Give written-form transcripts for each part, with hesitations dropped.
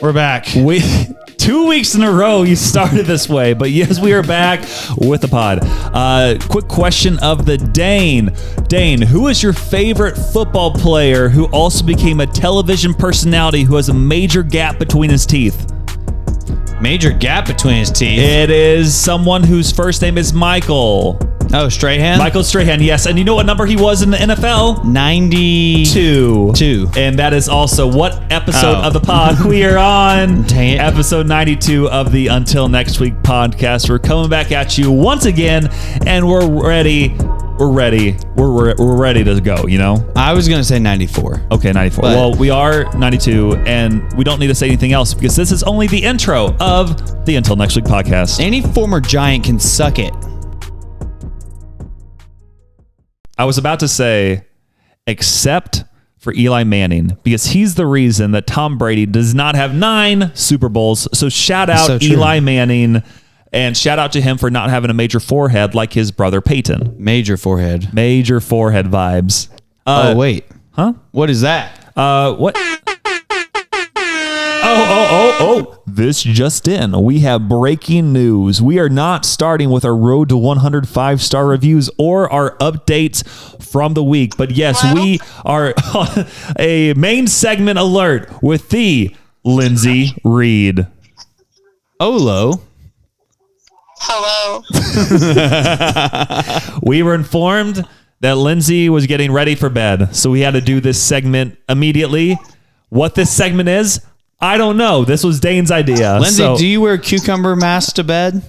We're back. 2 weeks in a row you started this way, but yes, we are back with the pod. Quick question of the Dane. Dane, who is your favorite football player who also became a television personality who has a major gap between his teeth? Major gap between his teeth. It is someone whose first name is Michael. Oh, Strahan? Michael Strahan, yes. And you know what number he was in the NFL? 92. And that is also what episode of the pod we are on. Dang it. Episode 92 of the Until Next Week podcast. We're coming back at you once again, and we're ready. We're ready to go, you know? I was going to say 94. Okay, 94. Well, we are 92, and we don't need to say anything else because this is only the intro of the Until Next Week podcast. Any former Giant can suck it. I was about to say, except for Eli Manning, because he's the reason that Tom Brady does not have 9 Super Bowls. So shout out Eli Manning, and shout out to him for not having a major forehead like his brother Peyton. Major forehead vibes. Oh, wait. Huh? What is that? What? Oh. This just in. We have breaking news. We are not starting with our road to 100 5-star reviews or our updates from the week. But yes, we are on a main segment alert with the Lindsey Reed. Olo. Hello. We were informed that Lindsey was getting ready for bed, so we had to do this segment immediately. What this segment is, I don't know. This was Dane's idea. Lindsey, do you wear cucumber mask to bed?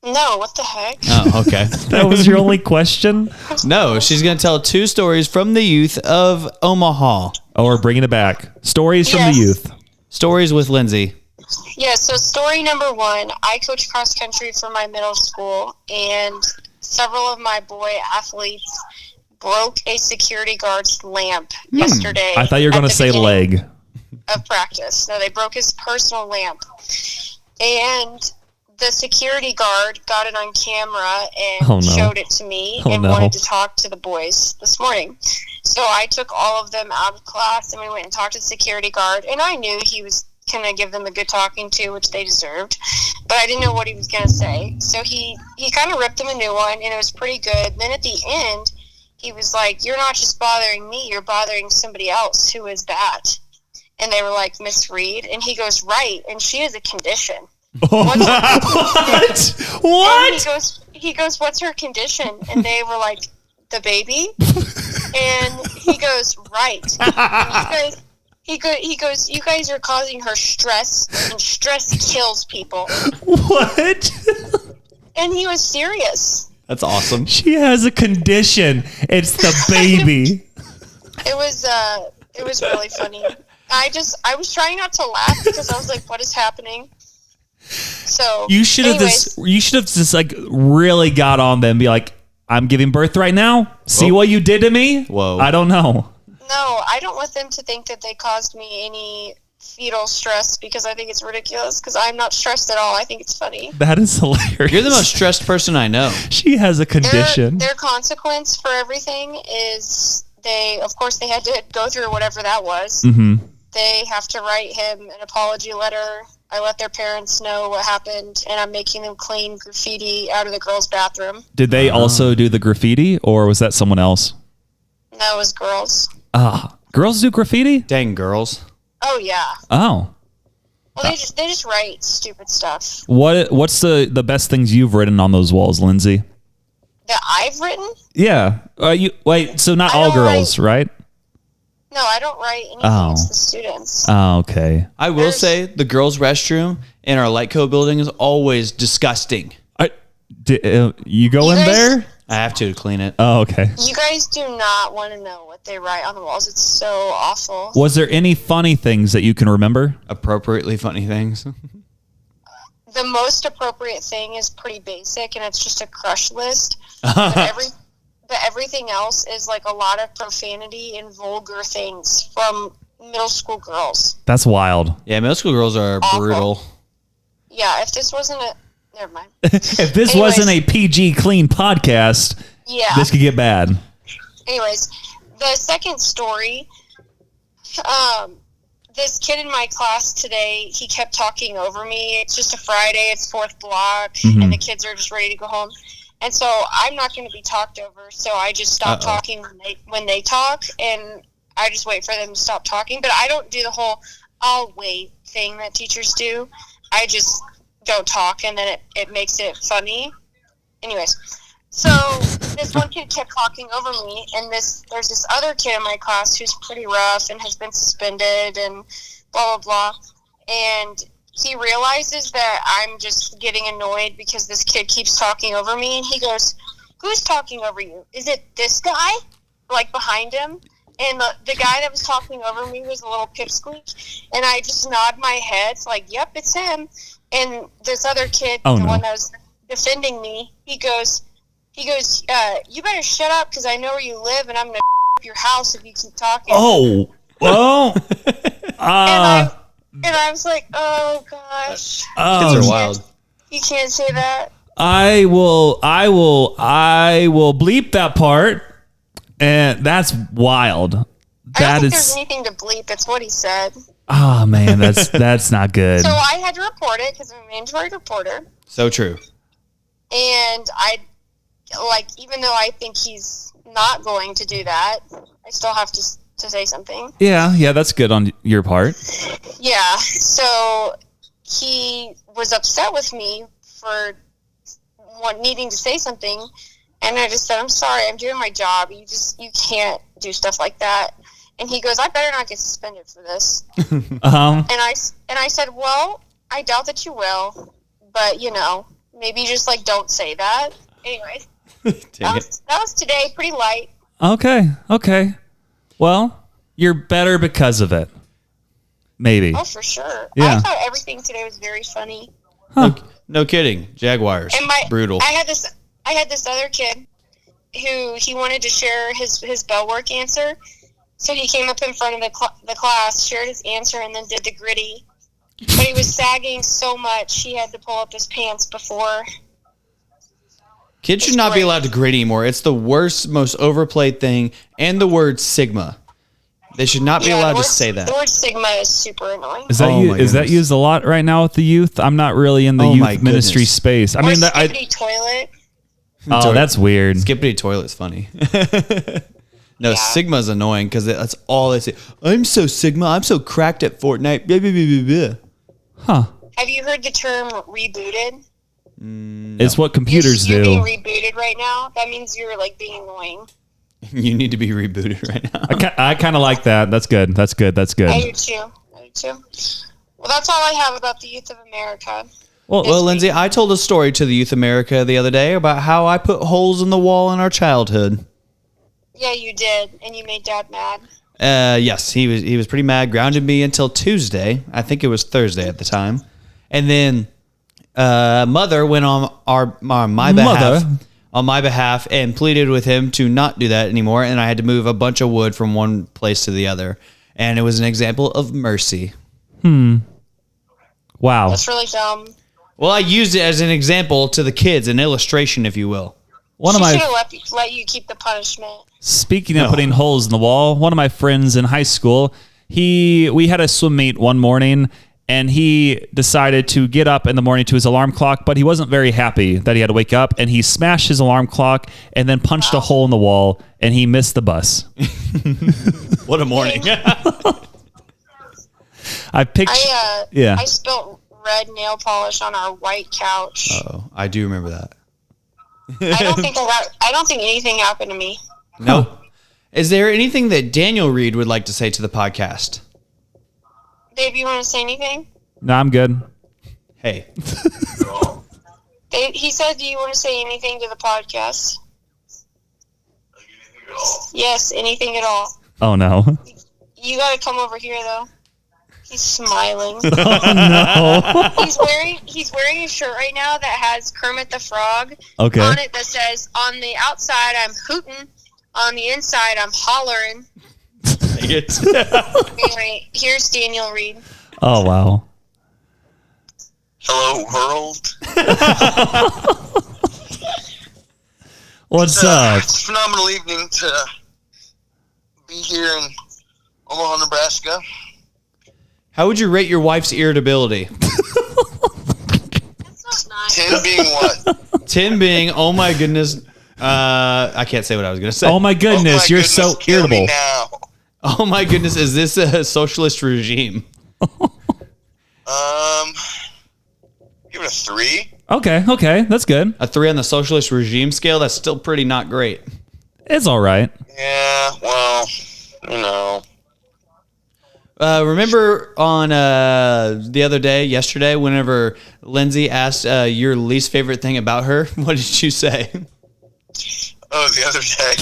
No, what the heck? Oh, okay. That was your only question? No, she's going to tell 2 stories from the youth of Omaha. Oh, we're bringing it back. Stories from the youth. Stories with Lindsey. Yeah, so story number 1, I coach cross country for my middle school, and several of my boy athletes broke a security guard's lamp yesterday. I thought you were going to say leg. Of practice. No, they broke his personal lamp. And the security guard got it on camera and showed it to me and wanted to talk to the boys this morning. So I took all of them out of class and we went and talked to the security guard, and I knew he was going to give them a good talking to, which they deserved, but I didn't know what he was going to say. So he kind of ripped them a new one, and it was pretty good. Then at the end, he was like, "You're not just bothering me, you're bothering somebody else. Who is that?" And they were like, "Miss Reed." And he goes, "Right, and she has a condition." What? And he goes, "What's her condition?" And they were like, "The baby." And he goes, "Right." And he goes, "You guys are causing her stress, and stress kills people." What? And he was serious. That's awesome. She has a condition. It's the baby. It was really funny. I was trying not to laugh because I was like, what is happening? So you should have just like really got on them and be like, "I'm giving birth right now. See what you did to me?" Whoa. I don't know. No, I don't want them to think that they caused me any fetal stress because I think it's ridiculous, because I'm not stressed at all. I think it's funny. That is hilarious. You're the most stressed person I know. She has a condition. Their consequence for everything is they had to go through whatever that was. Mm-hmm. They have to write him an apology letter. I let their parents know what happened, and I'm making them clean graffiti out of the girls' bathroom. Did they also do the graffiti, or was that someone else? That was girls. Girls do graffiti? Dang girls. Oh yeah. Oh. Well, they just write stupid stuff. What's the best things you've written on those walls, Lindsey? That I've written? Yeah. So not all girls, right? No, I don't write anything against the students. Oh, okay. I will say the girls' restroom in our Lightco building is always disgusting. You go in there? I have to clean it. Oh, okay. You guys do not want to know what they write on the walls. It's so awful. Was there any funny things that you can remember? Appropriately funny things. The most appropriate thing is pretty basic, and it's just a crush list. But everything else is like a lot of profanity and vulgar things from middle school girls. That's wild. Yeah, middle school girls are brutal. Yeah, if this wasn't never mind. If this wasn't a PG clean podcast, this could get bad. Anyways, the second story, this kid in my class today, he kept talking over me. It's just a Friday. It's fourth block, and the kids are just ready to go home. And so I'm not going to be talked over. So I just stop talking when they talk, and I just wait for them to stop talking. But I don't do the whole "I'll wait" thing that teachers do. I just don't talk, and then it makes it funny. Anyways, so this one kid kept talking over me, and there's this other kid in my class who's pretty rough and has been suspended and blah, blah, blah. And he realizes that I'm just getting annoyed because this kid keeps talking over me, and he goes, "Who's talking over you? Is it this guy?" Like behind him. And the guy that was talking over me was a little pipsqueak, and I just nod my head. It's like, "Yep, it's him." And this other kid, one that was defending me, he goes, "You better shut up because I know where you live, and I'm going to up your house if you keep talking." Oh. And I was like, "Oh gosh." Kids are wild. You can't say that. I will bleep that part. And that's wild. I don't think there's anything to bleep. It's what he said. Oh man, that's not good. So I had to report it because I'm a mandatory reporter. So true. And even though I think he's not going to do that, I still have to say something. Yeah, that's good on your part. Yeah, so he was upset with me for needing to say something, and I just said, "I'm sorry, I'm doing my job. You can't do stuff like that." And he goes, "I better not get suspended for this." And I said, "Well, I doubt that you will, but maybe just don't say that." Anyway, that was today, pretty light. Okay. Well, you're better because of it. Maybe. Oh, for sure. Yeah. I thought everything today was very funny. Huh. No kidding. Jaguars. Brutal. I had this other kid who he wanted to share his bell work answer. So he came up in front of the class, shared his answer, and then did the gritty. But he was sagging so much, he had to pull up his pants before. Kids should not be allowed to gritty anymore. It's the worst, most overplayed thing. And the word Sigma. They should not be allowed to say that. The word Sigma is super annoying. Is that used a lot right now with the youth? I'm not really in the youth ministry space. I mean, Skibidi toilet. Oh, that's weird. Skibidi toilet's funny. No, Sigma's annoying because that's all they say. "I'm so Sigma. I'm so cracked at Fortnite." Blah, blah, blah, blah, blah. Huh. Have you heard the term rebooted? No. It's what computers do. You're being rebooted right now. That means you're being annoying. You need to be rebooted right now. I kind of like that. That's good. I do too. Well, that's all I have about the youth of America. Well, Lindsay, I told a story to the Youth America the other day about how I put holes in the wall in our childhood. Yeah, you did, and you made Dad mad. Yes, he was pretty mad. Grounded me until Tuesday. I think it was Thursday at the time, and then Mother went on my behalf and pleaded with him to not do that anymore. And I had to move a bunch of wood from one place to the other, and it was an example of mercy. Wow, that's really dumb. Well, I used it as an example to the kids, an illustration, if you will. She should have let you keep the punishment. Speaking of putting holes in the wall, one of my friends in high school, we had a swim meet one morning, and he decided to get up in the morning to his alarm clock, but he wasn't very happy that he had to wake up, and he smashed his alarm clock and then punched a hole in the wall, and he missed the bus. What a morning. I spilled red nail polish on our white couch. Oh, I do remember that. I don't think anything happened to me. Nope. Is there anything that Daniel Reed would like to say to the podcast? Dave, you want to say anything? No, I'm good. Hey. Dave, he said, "Do you want to say anything to the podcast?" Anything at all? Yes, anything at all. Oh no. You got to come over here though. He's smiling. Oh no. He's wearing a shirt right now that has Kermit the Frog on it that says, "On the outside I'm hooting, on the inside I'm hollering." Anyway, here's Daniel Reed. Oh wow. Hello world. What's up? It's a phenomenal evening to be here in Omaha, Nebraska. How would you rate your wife's irritability? That's not nice. 10 being what? 10 being, oh my goodness. I can't say what I was going to say. Oh my goodness, you're so kill me irritable. now. Oh my goodness, is this a socialist regime? Give it a 3. Okay, that's good. A 3 on the socialist regime scale? That's still pretty not great. It's all right. Yeah, well, Remember on the other day, yesterday, whenever Lindsey asked your least favorite thing about her, what did you say? Oh, the other day.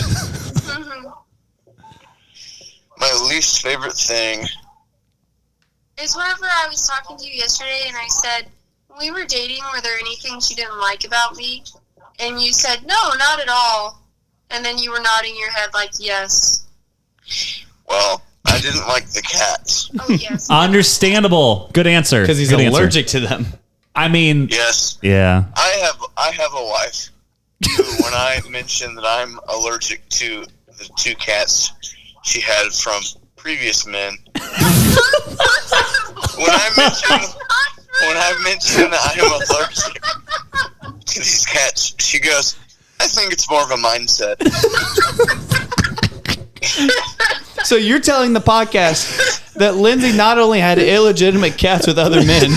My least favorite thing. It's whenever I was talking to you yesterday and I said, when we were dating, were there any things you didn't like about me? And you said, no, not at all. And then you were nodding your head like, yes. Well, I didn't like the cats. Oh, yes. Understandable. Good answer. Because he's Good allergic to them. I mean, Yes. yeah. I have a wife who, when I mentioned that I'm allergic to the 2 cats she had from previous men, when I mention that I am allergic to these cats, she goes, I think it's more of a mindset. So you're telling the podcast that Lindsey not only had illegitimate cats with other men,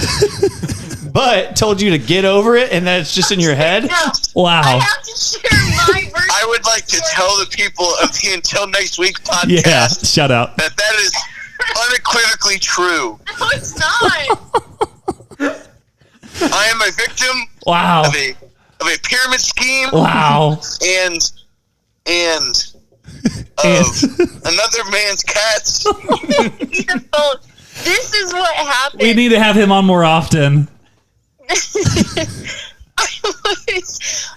but told you to get over it and that it's just in your head? No, Wow. I have to share my version. I would like to tell the people of the Until Next Week podcast Yeah, shout out. that is unequivocally true. No, it's not. I am a victim Wow. of a pyramid scheme Wow. and of another man's cats. This is what happened. We need to have him on more often.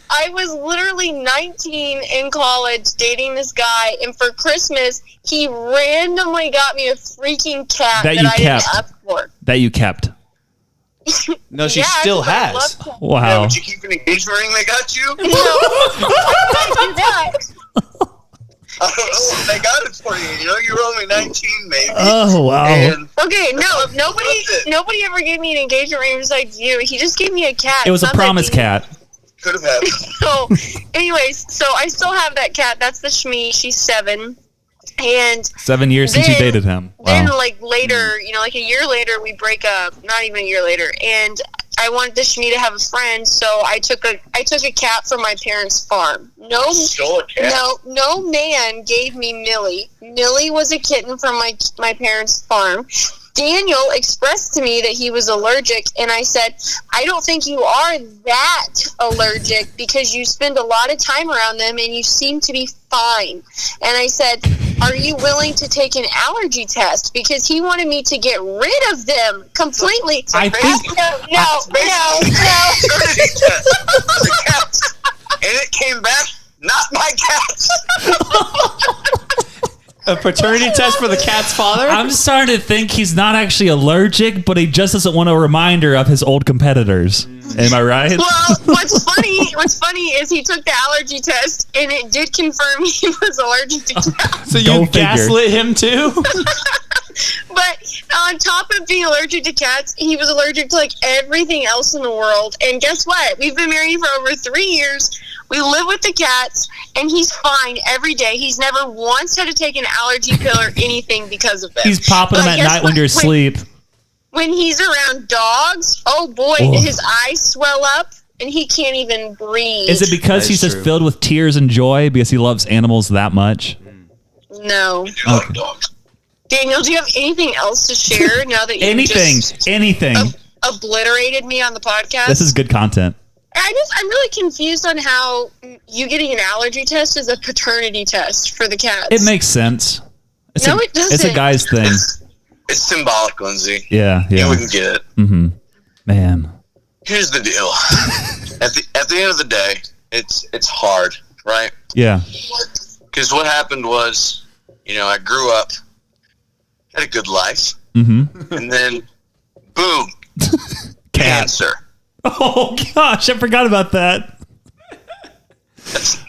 I was literally 19 in college dating this guy, and for Christmas he randomly got me a freaking cat That that you I kept. didn't ask for. That you kept. No, she Yeah, still 'cause I has. love cats. Yeah, Wow. would you keep an engagement ring they got you? No, why would I do that? I don't know if they got it for you. You know, you were only 19, maybe. Oh, wow. And Okay, no, nobody That's it. ever gave me an engagement ring besides you. He just gave me a cat. It was a Not that promise he- cat. could have happened. So, anyways, so I still have that cat. That's the Shmee. She's 7. And 7 years since you Then- dated him. then, Wow. like, later, like a year later, we break up. Not even a year later. And I wanted the Shmee to have a friend, so I took a cat from my parents' farm. No, Stole a cat. no man gave me Millie. Millie was a kitten from my parents' farm. Daniel expressed to me that he was allergic, and I said, I don't think you are that allergic because you spend a lot of time around them and you seem to be fine. And I said, are you willing to take an allergy test? Because he wanted me to get rid of them completely. I think- No. Paternity test for the cats. And it came back, not my cats. A paternity test for the cat's father? I'm starting to think he's not actually allergic, but he just doesn't want a reminder of his old competitors. Am I right? Well, what's funny is he took the allergy test and it did confirm he was allergic to cats. So Go you figure. gaslit him too? But on top of being allergic to cats, he was allergic to like everything else in the world. And guess what? We've been married for over 3 years. We live with the cats, and he's fine every day. He's never once had to take an allergy pill or anything because of it. He's popping them But at guess night when what? you're asleep. When he's around dogs, oh boy, Oh. his eyes swell up, and he can't even breathe. Is it because That he's is just true. filled with tears and joy because he loves animals that much? No. You like dogs. Daniel, do you have anything else to share now that you Anything. just Anything. obliterated me on the podcast? This is good content. I'm really confused on how you getting an allergy test is a paternity test for the cats. It makes sense. It's No, a, it doesn't. It's a guy's thing. It's symbolic, Lindsey. Yeah, You yeah. wouldn't get it. Mm-hmm. Man. Here's the deal. At the end of the day, it's hard, right? Yeah. Because what happened was, I grew up, had a good life, Mm-hmm. and then, boom, cancer. Oh, gosh. I forgot about that.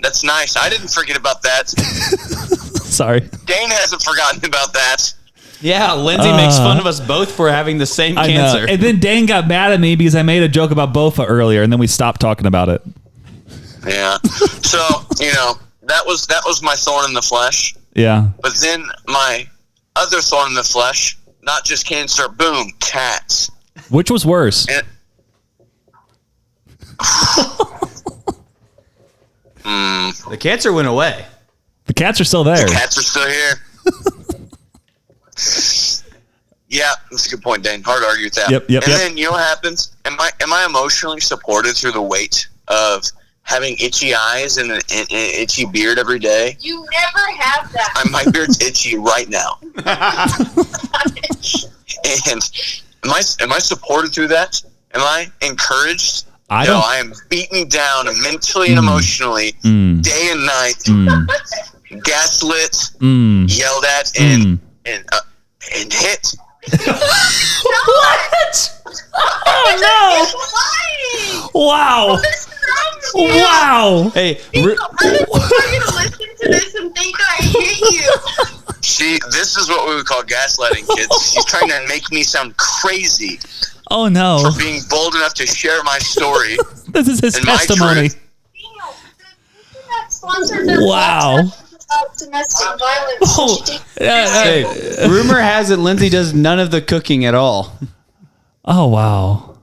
That's nice. I didn't forget about that. Sorry. Dane hasn't forgotten about that. Yeah, Lindsey makes fun of us both for having the same cancer. And then Dane got mad at me because I made a joke about Bofa earlier, and then we stopped talking about it. Yeah. So, that was my thorn in the flesh. Yeah. But then my other thorn in the flesh, not just cancer, boom, cats. Which was worse? And, The cancer went away. The cats are still there. The cats are still here. Yeah, that's a good point, Dane. Hard to argue with that. Yep. Then you know what happens? Am I emotionally supported through the weight of having itchy eyes and an itchy beard every day? You never have that. My beard's itchy right now. And am I supported through that? Am I encouraged? I am beaten down mentally and emotionally, day and night, gaslit, yelled at, and hit. What? Oh no! Wow! Wow! Hey, you're gonna listen to this and think I hate you. See, this is what we would call gaslighting, kids. She's trying to make me sound crazy. Oh no! For being bold enough to share my story. This is his testimony. Wow. Domestic violence. Hey, rumor has it Lindsey does none of the cooking at all. Oh wow.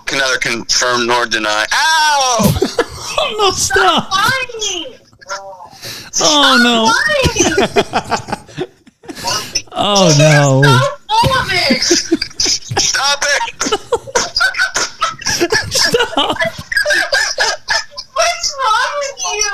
Can neither confirm nor deny. Ow! Oh no! Stop! Oh no! Oh no! Stop it! Stop! What's wrong with you?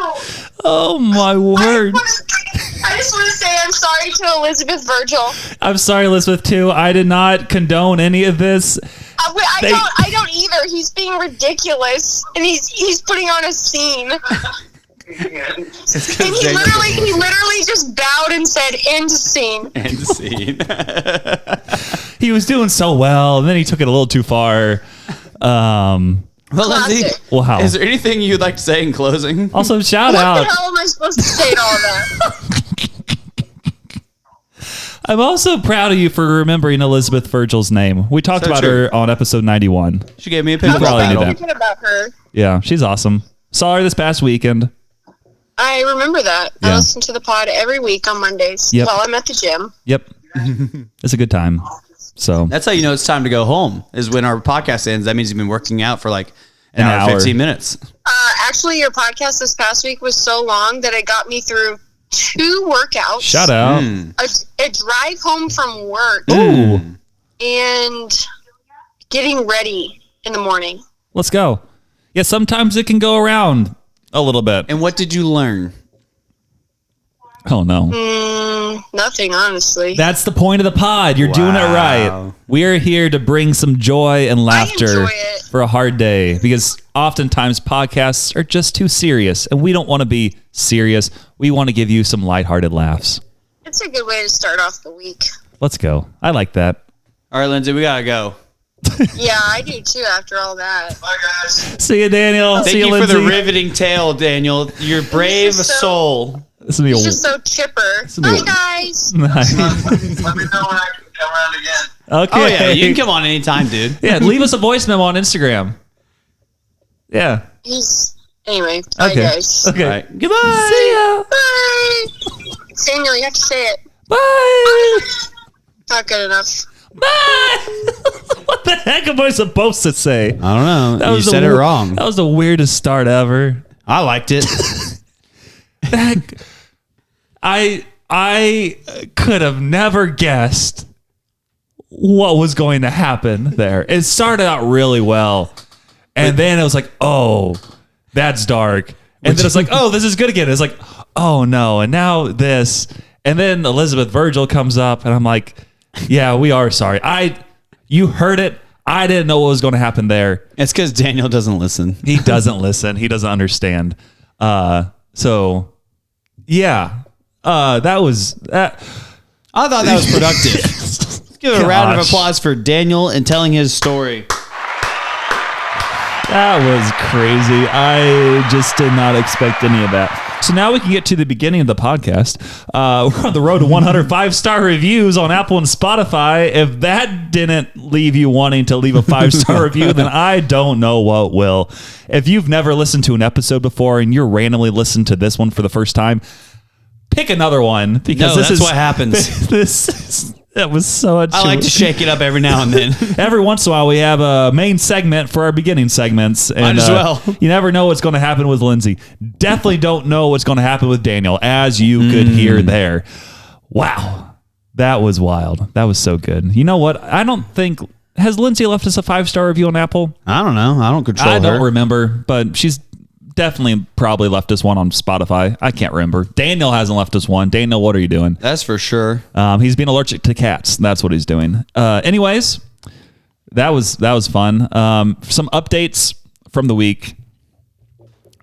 Oh my word! I just want to say I'm sorry to Elizabeth Virgil. I'm sorry, Elizabeth, too. I did not condone any of this. I don't either. He's being ridiculous, and he's putting on a scene. And he literally just bowed and said, "End scene." End scene. He was doing so well, and then he took it a little too far. Well, Lindsey, wow. Is there anything you'd like to say in closing? Also, shout out. What the hell am I supposed to say to all that? I'm also proud of you for remembering Elizabeth Virgil's name. We talked about her on episode 91. She gave me a pickleball battle. I was thinking about her. Yeah, she's awesome. Saw her this past weekend. I remember that. Yeah. I listen to the pod every week on Mondays while I'm at the gym. Yep. It's a good time. So that's how you know it's time to go home, is when our podcast ends. That means you've been working out for like an hour, 15 minutes. Actually, your podcast this past week was so long that it got me through 2 workouts. Shout out. A drive home from work. Ooh. And getting ready in the morning. Let's go. Yeah, sometimes it can go around a little bit. And what did you learn? Oh, no. Nothing, honestly. That's the point of the pod. You're doing it right. We're here to bring some joy and laughter for a hard day, because oftentimes podcasts are just too serious, and we don't want to be serious. We want to give you some lighthearted laughs. It's a good way to start off the week. Let's go. I like that. All right, Lindsey, we got to go. Yeah, I do too after all that. Bye, guys. See you, Daniel. Thank See you, you for Lindsey. the riveting tale, Daniel. Your brave soul. This will be He's just so chipper. Bye, guys. Nice. Let me know when I can come around again. Okay. Oh, yeah, you can come on anytime, dude. Yeah, leave us a voice memo on Instagram. Yeah. Anyway, bye, guys. Okay. All right. Goodbye. See ya. Bye. Samuel, you have to say it. Bye. Not good enough. Bye. What the heck am I supposed to say? I don't know. You said it wrong. That was the weirdest start ever. I liked it. I could have never guessed what was going to happen there. It started out really well, and then it was like, oh, that's dark. And then it's like, oh, this is good again. It's like, oh no, and now this. And then Elizabeth Virgil comes up, and I'm like, yeah, we are sorry. You heard it. I didn't know what was going to happen there. It's because Daniel doesn't listen. He doesn't listen. He doesn't understand. So yeah, that was that. I thought that was productive. Let's give a round of applause for Daniel and telling his story. That was crazy. I just did not expect any of that. So now we can get to the beginning of the podcast. We're on the road to 105-star reviews on Apple and Spotify. If that didn't leave you wanting to leave a 5-star review, then I don't know what will. If you've never listened to an episode before and you're randomly listening to this one for the first time, pick another one because that's what happens. That was so much. I like to shake it up every now and then. Every once in a while, we have a main segment for our beginning segments. And, might as well. You never know what's going to happen with Lindsey. Definitely don't know what's going to happen with Daniel, as you could hear there. Wow. That was wild. That was so good. You know what? I don't think... Has Lindsey left us a 5-star review on Apple? I don't know. I don't control her. I don't remember, but she's definitely probably left us one on Spotify. I can't remember. Daniel hasn't left us one. Daniel, what are you doing? That's for sure. He's being allergic to cats. That's what he's doing. Anyways, that was fun. Some updates from the week.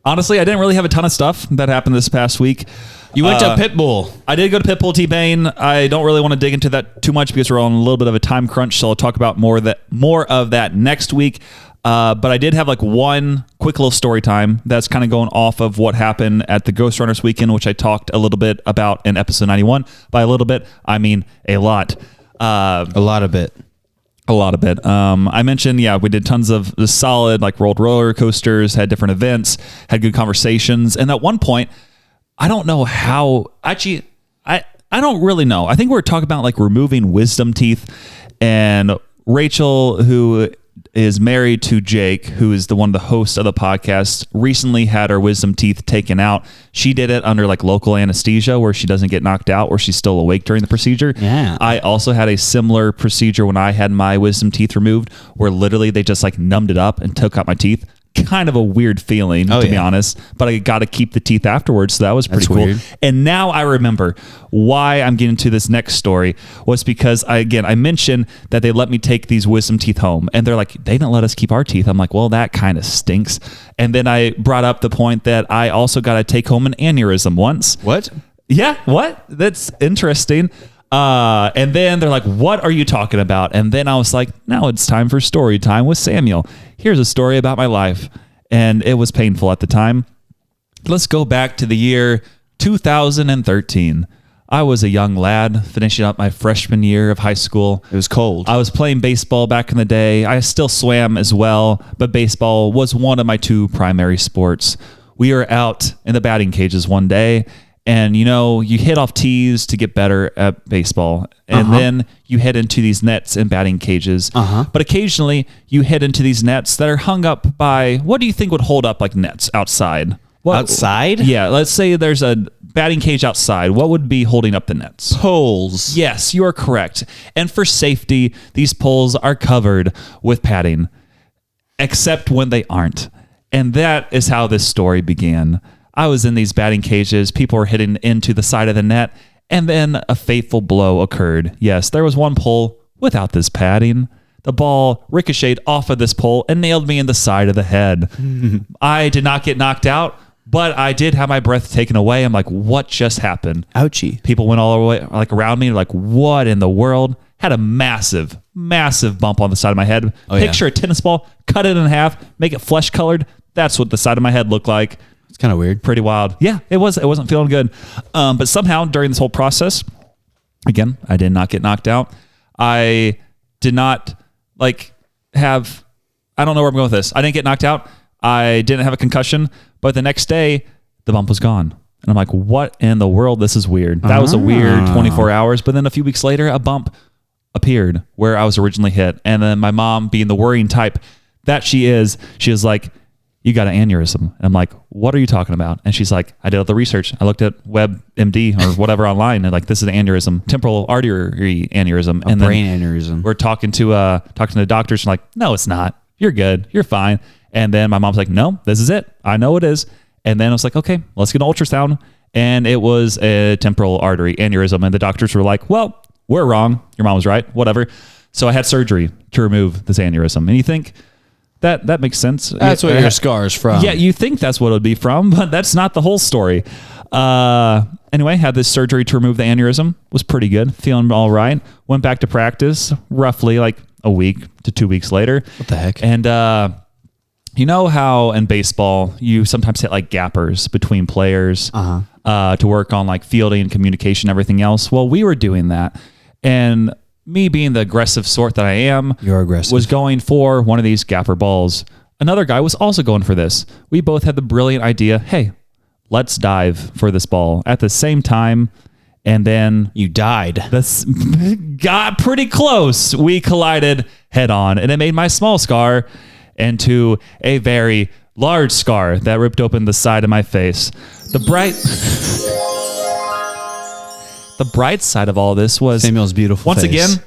Honestly, I didn't really have a ton of stuff that happened this past week. You went to Pitbull. I did go to Pitbull T-Bane. I don't really want to dig into that too much because we're on a little bit of a time crunch, so I'll talk about more of that next week. But I did have like one quick little story time that's kind of going off of what happened at the Ghostrunners weekend, which I talked a little bit about in episode 91. By a little bit, I mean a lot. A lot of it. I mentioned, we did tons of the solid, like rolled roller coasters, had different events, had good conversations. And at one point, I don't know how, actually, I don't really know. I think we were talking about like removing wisdom teeth, and Rachel, who is married to Jake, who is the host of the podcast, recently had her wisdom teeth taken out. She did it under like local anesthesia where she doesn't get knocked out, where she's still awake during the procedure. Yeah. I also had a similar procedure when I had my wisdom teeth removed, where literally they just like numbed it up and took out my teeth. Kind of a weird feeling, to be honest, but I got to keep the teeth afterwards, so that was pretty cool. Weird. And now I remember why I'm getting to this next story was because I mentioned that they let me take these wisdom teeth home, and they're like, they didn't let us keep our teeth. I'm like, well, that kind of stinks. And then I brought up the point that I also got to take home an aneurysm once. What? Yeah, what? That's interesting. And then they're like, what are you talking about? And then I was like, now it's time for story time with Samuel. Here's a story about my life. And it was painful at the time. Let's go back to the year 2013. I was a young lad finishing up my freshman year of high school. It was cold. I was playing baseball back in the day. I still swam as well, but baseball was one of my two primary sports. We were out in the batting cages one day, and you hit off tees to get better at baseball. And then you head into these nets and batting cages. But occasionally you head into these nets that are hung up by, what do you think would hold up like nets outside? Outside? Yeah. Let's say there's a batting cage outside. What would be holding up the nets? Poles. Yes, you are correct. And for safety, these poles are covered with padding, except when they aren't. And that is how this story began. I was in these batting cages. People were hitting into the side of the net, and then a fateful blow occurred. Yes, there was one pole without this padding. The ball ricocheted off of this pole and nailed me in the side of the head. I did not get knocked out, but I did have my breath taken away. I'm like, what just happened? Ouchie. People went all the way like around me, like, what in the world? Had a massive, massive bump on the side of my head. Picture a tennis ball, cut it in half, make it flesh colored. That's what the side of my head looked like. It's kind of weird. Pretty wild. Yeah, it was. It wasn't feeling good. But somehow during this whole process, again, I did not get knocked out. I did not I don't know where I'm going with this. I didn't get knocked out. I didn't have a concussion. But the next day, the bump was gone. And I'm like, what in the world? This is weird. That was a weird 24 hours. But then a few weeks later, a bump appeared where I was originally hit. And then my mom, being the worrying type that she was like, you got an aneurysm. And I'm like, what are you talking about? And she's like, I did all the research. I looked at WebMD or whatever online, and like, this is an aneurysm, temporal artery aneurysm, and brain aneurysm. We're talking to the doctors, and like, no, it's not. You're good. You're fine. And then my mom's like, no, this is it. I know it is. And then I was like, okay, let's get an ultrasound. And it was a temporal artery aneurysm. And the doctors were like, well, we're wrong. Your mom was right. Whatever. So I had surgery to remove this aneurysm. And you think, that makes sense. That's where your scar's from. Yeah, you think that's what it would be from, but that's not the whole story. Anyway, had this surgery to remove the aneurysm. Was pretty good. Feeling all right. Went back to practice roughly like a week to 2 weeks later. What the heck? And, You know how in baseball you sometimes hit like gappers between players to work on like fielding and communication and everything else? Well, we were doing that. And me being the aggressive sort that I am, was going for one of these gapper balls. Another guy was also going for this. We both had the brilliant idea, hey, let's dive for this ball at the same time. And then you died. This got pretty close. We collided head on, and it made my small scar into a very large scar that ripped open the side of my face. The bright side of all this was Samuel's beautiful once face. Again,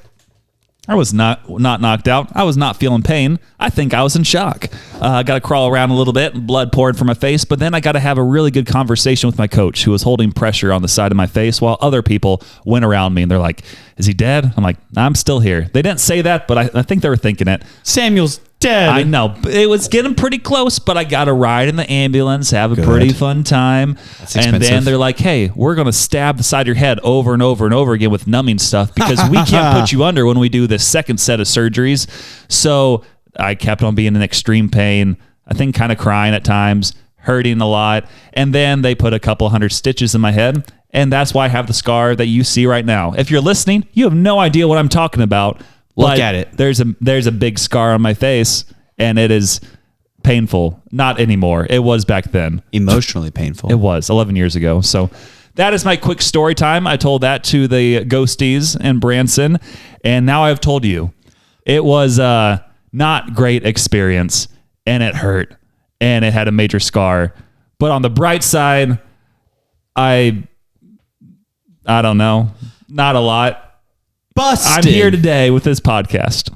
I was not knocked out. I was not feeling pain. I think I was in shock. I got to crawl around a little bit, blood poured from my face, but then I got to have a really good conversation with my coach who was holding pressure on the side of my face while other people went around me and they're like, is he dead? I'm like, I'm still here. They didn't say that, but I think they were thinking it. Samuel's dead. I know. It was getting pretty close, but I got a ride in the ambulance, have a pretty fun time. That's expensive. And then they're like, hey, we're going to stab the side of your head over and over and over again with numbing stuff because we can't put you under when we do the second set of surgeries. So I kept on being in extreme pain, I think kind of crying at times, hurting a lot. And then they put a couple hundred stitches in my head. And that's why I have the scar that you see right now. If you're listening, you have no idea what I'm talking about. Look at it. There's a big scar on my face, and it is painful. Not anymore. It was back then. Emotionally painful. It was 11 years ago. So that is my quick story time. I told that to the Ghosties and Branson, and now I've told you. It was a not great experience, and it hurt, and it had a major scar. But on the bright side, I don't know. Not a lot. Busted. I'm here today with this podcast.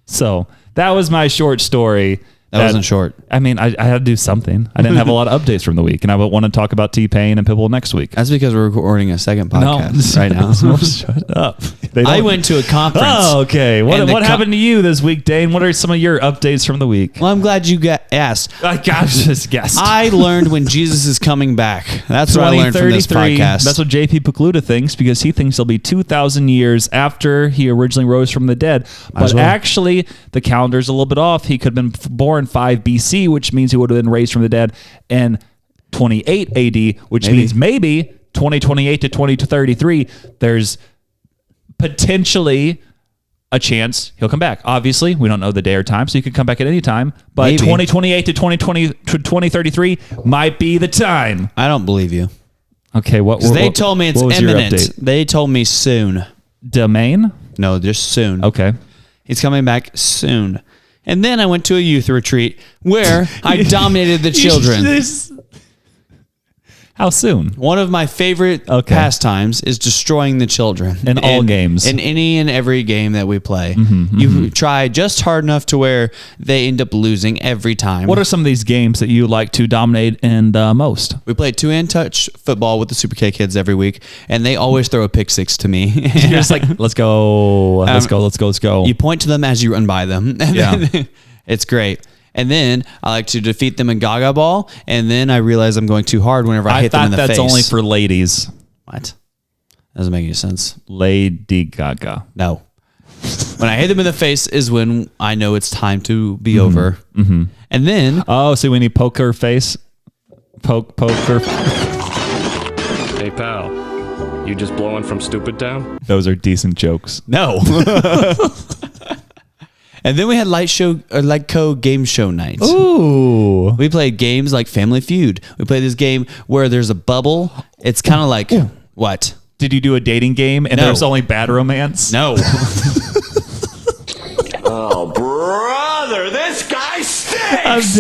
So that was my short story. That wasn't short. I mean, I had to do something. I didn't have a lot of updates from the week, and I want to talk about T-Pain and Pickleball next week. That's because we're recording a second podcast right now. Shut up. I went to a conference. Oh, okay. What happened to you this week, Dane? What are some of your updates from the week? Well, I'm glad you got asked. I just guessed. I learned when Jesus is coming back. That's what I learned from this podcast. That's what JP Pekluda thinks, because he thinks it'll be 2,000 years after he originally rose from the dead. But actually, the calendar's a little bit off. He could have been born 5 BC, which means he would have been raised from the dead in 28 AD, which means maybe 2028 to 2033, there's potentially a chance he'll come back. Obviously, we don't know the day or time, so he could come back at any time. But 2028 to 2033 might be the time. I don't believe you. Okay, they told me it's imminent. They told me soon. Domain? No, just soon. Okay. He's coming back soon. And then I went to a youth retreat where I dominated the children. How soon? One of my favorite pastimes is destroying the children. In all games. In any and every game that we play. You try just hard enough to where they end up losing every time. What are some of these games that you like to dominate in most? We play 2-hand touch football with the Super K kids every week, and they always throw a pick six to me. You're just like, let's go. Let's go. You point to them as you run by them. Yeah. It's great. And then I like to defeat them in Gaga Ball, and then I realize I'm going too hard whenever I hit them in the face. I thought that's only for ladies. What? Doesn't make any sense. Lady Gaga. No. When I hit them in the face is when I know it's time to be over. And then... Oh, so we need poker face? Poker... Hey, pal. You just blowing from Stupid Town? Those are decent jokes. No. And then we had Light Code game show night. Ooh. We played games like Family Feud. We played this game where there's a bubble. It's kind of like... What? Did you do a dating game and there's only bad romance? No. Oh, brother, this guy stinks!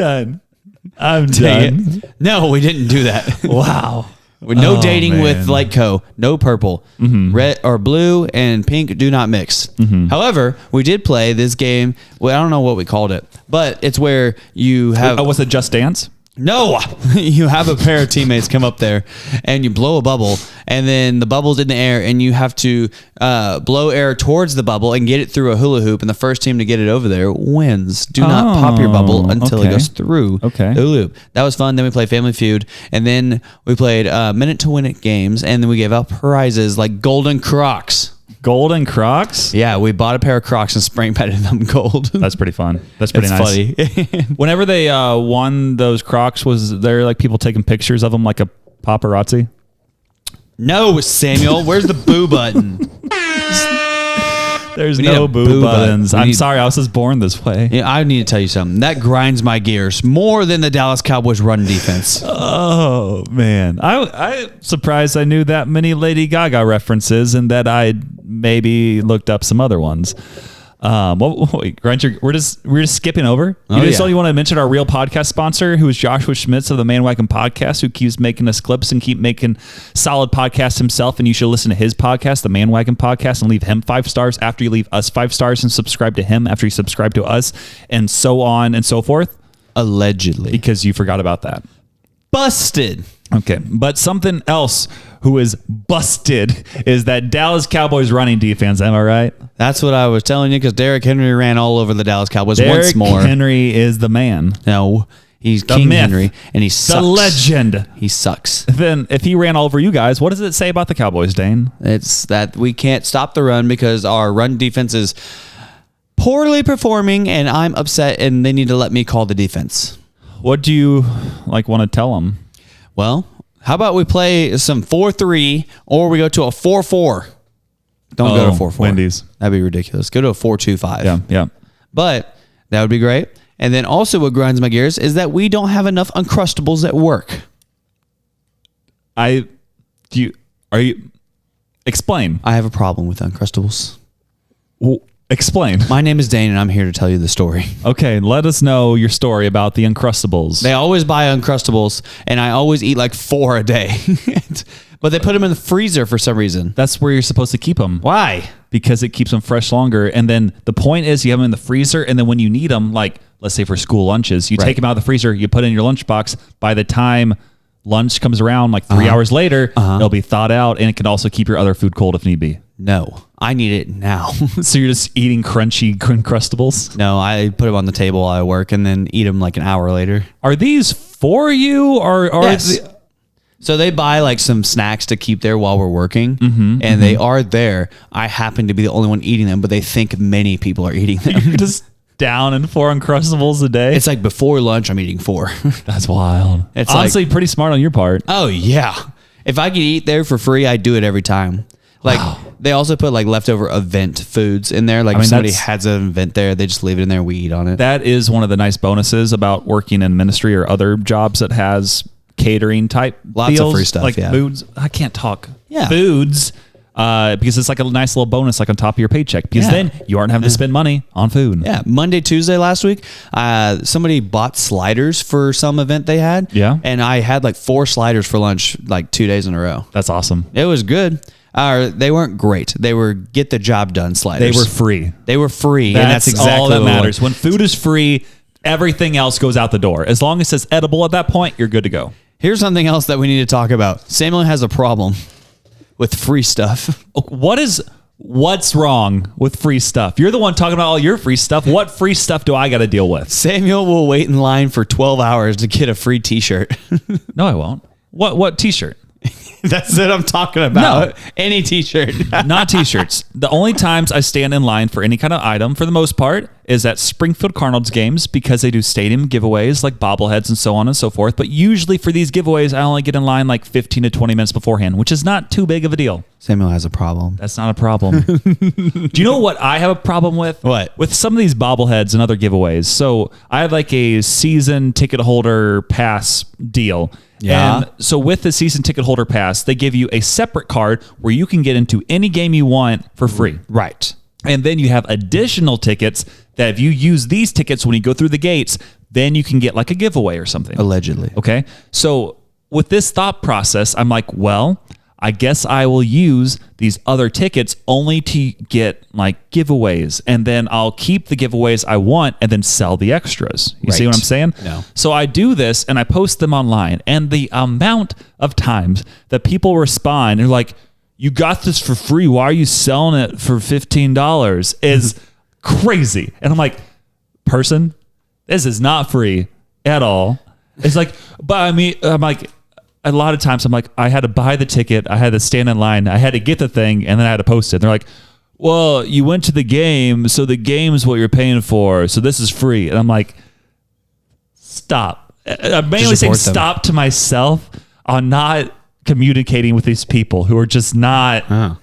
I'm done. No, we didn't do that. Wow. No dating with Light Co. No purple. Red or blue and pink do not mix. However, we did play this game. Well, I don't know what we called it, but it's where you have... Oh, was it Just Dance? No, you have a pair of teammates come up there and you blow a bubble, and then the bubble's in the air and you have to blow air towards the bubble and get it through a hula hoop, and the first team to get it over there wins. Do not pop your bubble until it goes through the hula hoop. That was fun. Then we played Family Feud, and then we played Minute to Win It games, and then we gave out prizes like Golden Crocs. Golden Crocs? Yeah, we bought a pair of Crocs and spray painted them gold. That's pretty fun. That's pretty nice. Funny. Whenever they won those Crocs, was there like people taking pictures of them like a paparazzi? No, Samuel. Where's the boo button? There's no boo buttons. I'm sorry, I was just born this way. Yeah, I need to tell you something. That grinds my gears more than the Dallas Cowboys run defense. Oh, man. I'm surprised I knew that many Lady Gaga references and that I maybe looked up some other ones. Wait, we're just skipping over. You want to mention our real podcast sponsor, who is Joshua Schmitz of the Man Wagon Podcast, who keeps making us clips and keep making solid podcasts himself. And you should listen to his podcast, the Man Wagon Podcast, and leave him 5 stars after you leave us 5 stars, and subscribe to him after you subscribe to us, and so on and so forth. Allegedly, because you forgot about that. Busted. Okay, but something else who is busted is that Dallas Cowboys running defense. Am I right? That's what I was telling you, because Derrick Henry ran all over the Dallas Cowboys once more. Derrick Henry is the man. No, he's the King myth, Henry, and he sucks. The legend. He sucks. Then if he ran all over you guys, what does it say about the Cowboys, Dane? It's that we can't stop the run because our run defense is poorly performing, and I'm upset, and they need to let me call the defense. What do you want to tell them? Well, how about we play some 4-3 or we go to a 4-4? Don't go to 4-4. Wendy's. That'd be ridiculous. Go to a 4-2-5. Yeah. But that would be great. And then also what grinds my gears is that we don't have enough Uncrustables at work. Explain. I have a problem with Uncrustables. Well, explain. My name is Dane, and I'm here to tell you the story. Okay, let us know your story about the Uncrustables. They always buy Uncrustables, and I always eat like 4 a day. But they put them in the freezer for some reason. That's where you're supposed to keep them. Why? Because it keeps them fresh longer. And then the point is you have them in the freezer, and then when you need them, like let's say for school lunches, you take them out of the freezer, you put it in your lunchbox. By the time lunch comes around, like 3 hours later, it'll be thawed out, and it can also keep your other food cold if need be. No, I need it now. So you're just eating crunchy Uncrustables? No, I put them on the table while I work and then eat them like an hour later. Are these for you, or yes. So they buy like some snacks to keep there while we're working, and they are there. I happen to be the only one eating them, but they think many people are eating them. You're just down in 4 Uncrustables a day? It's like before lunch, I'm eating 4. That's wild. It's honestly pretty smart on your part. Oh, yeah. If I could eat there for free, I'd do it every time. Like, they also put like leftover event foods in there. Like, if somebody has an event there, they just leave it in there and we eat on it. That is one of the nice bonuses about working in ministry or other jobs that has catering type lots deals, of free stuff, like foods. I can't talk. Yeah. Foods. Because it's like a nice little bonus, like on top of your paycheck. Because then you aren't having to spend money on food. Yeah. Monday, Tuesday last week, somebody bought sliders for some event they had. Yeah. And I had like 4 sliders for lunch, like 2 days in a row. That's awesome. It was good. They weren't great. They were get the job done sliders. They were free. They were free. That's exactly all that matters. When food is free, everything else goes out the door. As long as it's edible at that point, you're good to go. Here's something else that we need to talk about. Samuel has a problem with free stuff. What's wrong with free stuff? You're the one talking about all your free stuff. What free stuff do I got to deal with? Samuel will wait in line for 12 hours to get a free t-shirt. No, I won't. What t-shirt? That's what I'm talking about. No. Any t-shirt. Not t-shirts. The only times I stand in line for any kind of item, for the most part, is at Springfield Cardinals games because they do stadium giveaways like bobbleheads and so on and so forth. But usually for these giveaways, I only get in line like 15 to 20 minutes beforehand, which is not too big of a deal. Samuel has a problem. That's not a problem. Do you know what I have a problem with? What? With some of these bobbleheads and other giveaways. So I have like a season ticket holder pass deal. Yeah. And so with the season ticket holder pass, they give you a separate card where you can get into any game you want for free. Right. And then you have additional tickets that if you use these tickets when you go through the gates, then you can get like a giveaway or something. Allegedly. Okay. So with this thought process, I'm like, well, I guess I will use these other tickets only to get like giveaways, and then I'll keep the giveaways I want and then sell the extras. You see what I'm saying? No. So I do this and I post them online, and the amount of times that people respond, they're like, you got this for free. Why are you selling it for $15? Is crazy. And I'm like, person, this is not free at all. It's like, but I mean, I'm like, a lot of times I'm like, I had to buy the ticket, I had to stand in line, I had to get the thing, and then I had to post it. They're like, well, you went to the game, so the game's what you're paying for, so this is free. And I'm like, stop. I'm mainly saying stop to myself on not communicating with these people who are just not...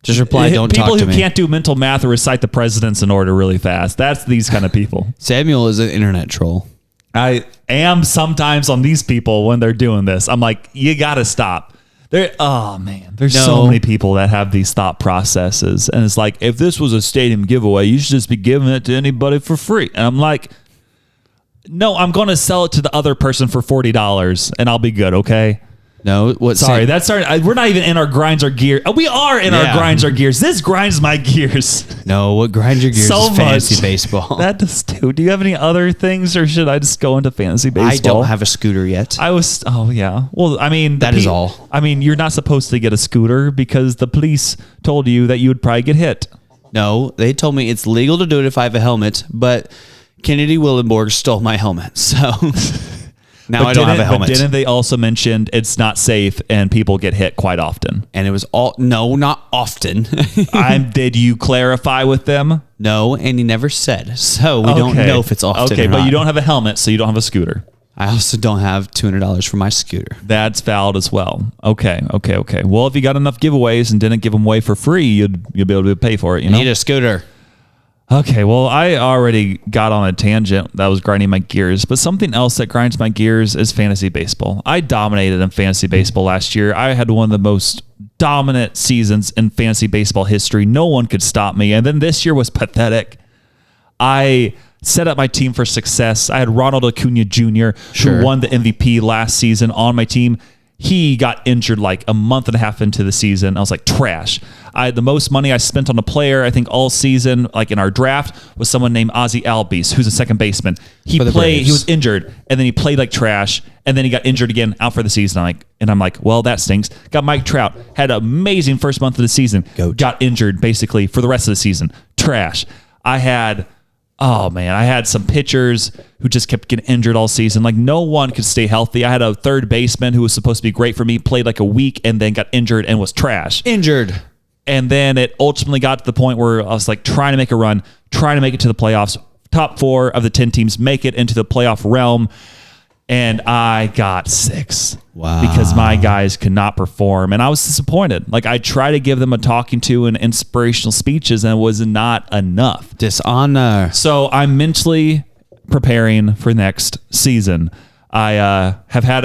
Just reply, don't talk to me. People who can't do mental math or recite the presidents in order really fast. That's these kind of people. Samuel is an internet troll. I am sometimes on these people when they're doing this. I'm like, you got to stop. There's so many people that have these thought processes. And it's like, if this was a stadium giveaway, you should just be giving it to anybody for free. And I'm like, no, I'm going to sell it to the other person for $40 and I'll be good, okay? No, we're not even in our grinds our gear. We are in our grinds our gears. This grinds my gears. No, what grinds your gears is fantasy baseball. That does too. Do you have any other things, or should I just go into fantasy baseball? I don't have a scooter yet. Oh yeah. Well, I mean, that is all. I mean, you're not supposed to get a scooter because the police told you that you would probably get hit. No, they told me it's legal to do it if I have a helmet, but Kennedy Willenborg stole my helmet, so. Now I don't have a helmet. But didn't they also mention it's not safe and people get hit quite often? And it was not often. Did you clarify with them? No, and he never said. So we don't know if it's often. Okay, but you don't have a helmet, so you don't have a scooter. I also don't have $200 for my scooter. That's valid as well. Okay. Well, if you got enough giveaways and didn't give them away for free, you'd be able to pay for it. You need a scooter. Okay, well, I already got on a tangent that was grinding my gears, but something else that grinds my gears is fantasy baseball. I dominated in fantasy baseball last year. I had one of the most dominant seasons in fantasy baseball history. No one could stop me. And then this year was pathetic. I set up my team for success. I had Ronald Acuna Jr., who won the MVP last season on my team. He got injured like a month and a half into the season. I was like, trash. I had the most money I spent on a player, I think, all season, like in our draft, was someone named Ozzie Albies, who's a second baseman. He was injured, and then he played like trash, and then he got injured again, out for the season. I'm like, well, that stinks. Got Mike Trout, had an amazing first month of the season, got injured basically for the rest of the season. Trash. I had some pitchers who just kept getting injured all season. Like, no one could stay healthy. I had a third baseman who was supposed to be great for me, played like a week, and then got injured and was trash. And then it ultimately got to the point where I was like trying to make a run, trying to make it to the playoffs. Top 4 of the 10 teams make it into the playoff realm. And I got 6. Wow. Because my guys could not perform. And I was disappointed. Like, I tried to give them a talking to and inspirational speeches, and it was not enough. Dishonor. So I'm mentally preparing for next season. I have had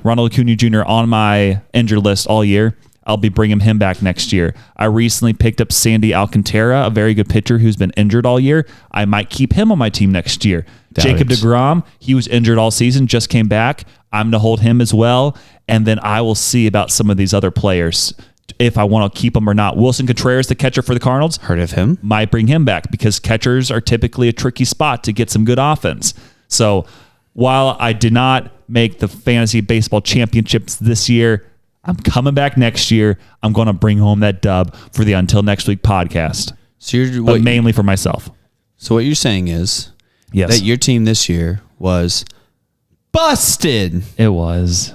Ronald Acuna Jr. on my injured list all year. I'll be bringing him back next year. I recently picked up Sandy Alcantara, a very good pitcher who's been injured all year. I might keep him on my team next year. Jacob deGrom, he was injured all season, just came back. I'm going to hold him as well. And then I will see about some of these other players, if I want to keep them or not. Wilson Contreras, the catcher for the Cardinals. Heard of him. Might bring him back because catchers are typically a tricky spot to get some good offense. So while I did not make the fantasy baseball championships this year, I'm coming back next year. I'm going to bring home that dub for the Until Next Week podcast. But mainly for myself. So what you're saying is that your team this year was busted. It was